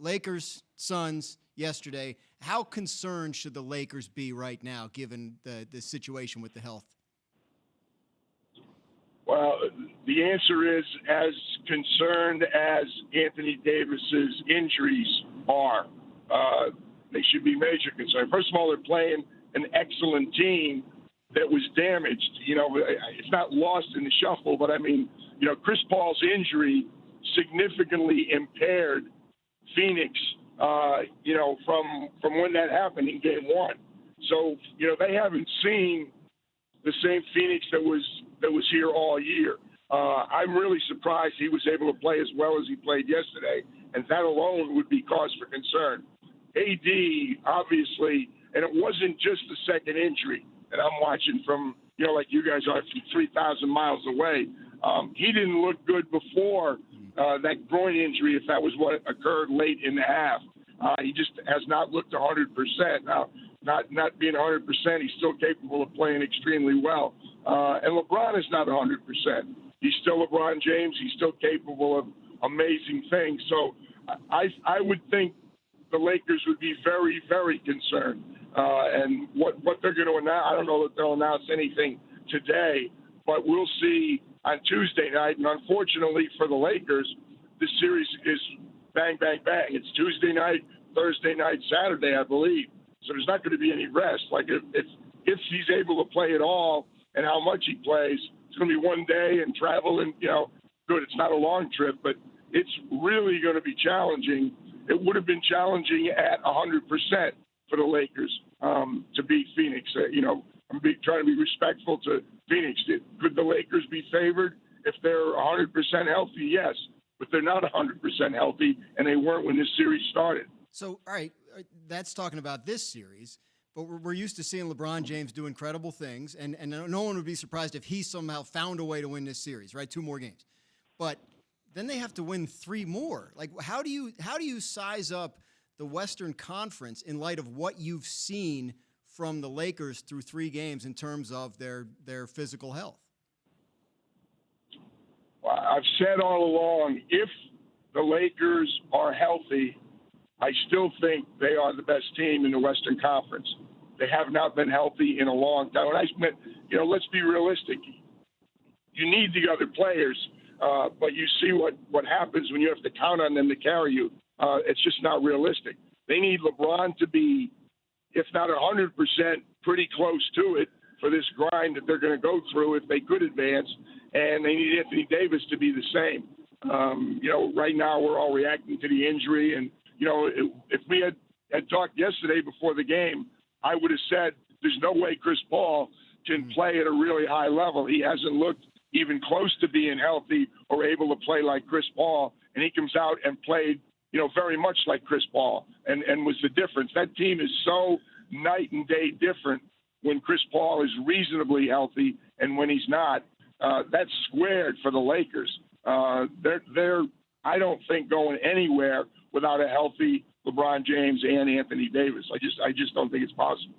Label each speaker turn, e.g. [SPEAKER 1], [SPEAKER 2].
[SPEAKER 1] Lakers, Suns yesterday. How concerned should the Lakers be right now, given the situation with the health?
[SPEAKER 2] Well, the answer is as concerned as Anthony Davis's injuries are. They should be major concern. First of all, they're playing an excellent team that was damaged. It's not lost in the shuffle, but I mean, Chris Paul's injury significantly impaired Phoenix, from when that happened in Game 1. So, they haven't seen the same Phoenix that was here all year. I'm really surprised he was able to play as well as he played yesterday, and that alone would be cause for concern. AD, obviously, and it wasn't just the second injury that I'm watching from, like you guys are from 3,000 miles away. He didn't look good before that groin injury, if that was what occurred late in the half. He just has not looked 100%. Now, not being 100%, he's still capable of playing extremely well. And LeBron is not 100%. He's still LeBron James. He's still capable of amazing things. So I would think the Lakers would be very, very concerned. And what they're going to announce, I don't know that they'll announce anything today, but we'll see on Tuesday night. And unfortunately for the Lakers, this series is bang, bang, bang. It's Tuesday night, Thursday night, Saturday, I believe. So there's not going to be any rest. Like if he's able to play at all and how much he plays, it's going to be one day and travel and, good. It's not a long trip, but it's really going to be challenging. It would have been challenging at 100% for the Lakers to beat Phoenix. I'm trying to be respectful to Phoenix. Could the Lakers be favored if they're 100% healthy? Yes, but they're not 100% healthy, and they weren't when this series started.
[SPEAKER 1] So, all right, that's talking about this series, but we're used to seeing LeBron James do incredible things, and no one would be surprised if he somehow found a way to win this series, right? 2 more games. But then they have to win 3 more. Like, how do you size up the Western Conference in light of what you've seen from the Lakers through 3 games in terms of their physical health?
[SPEAKER 2] Well, I've said all along, if the Lakers are healthy, I still think they are the best team in the Western Conference. They have not been healthy in a long time. And let's be realistic. You need the other players, but you see what happens when you have to count on them to carry you. It's just not realistic. They need LeBron to be, if not 100%, pretty close to it for this grind that they're going to go through if they could advance. And they need Anthony Davis to be the same. Right now we're all reacting to the injury. And, if we had talked yesterday before the game, I would have said there's no way Chris Paul can play at a really high level. He hasn't looked even close to being healthy or able to play like Chris Paul. And he comes out and played, very much like Chris Paul and was the difference. That team is so night and day different when Chris Paul is reasonably healthy and when he's not. That's squared for the Lakers. They're I don't think going anywhere without a healthy LeBron James and Anthony Davis. I just don't think it's possible.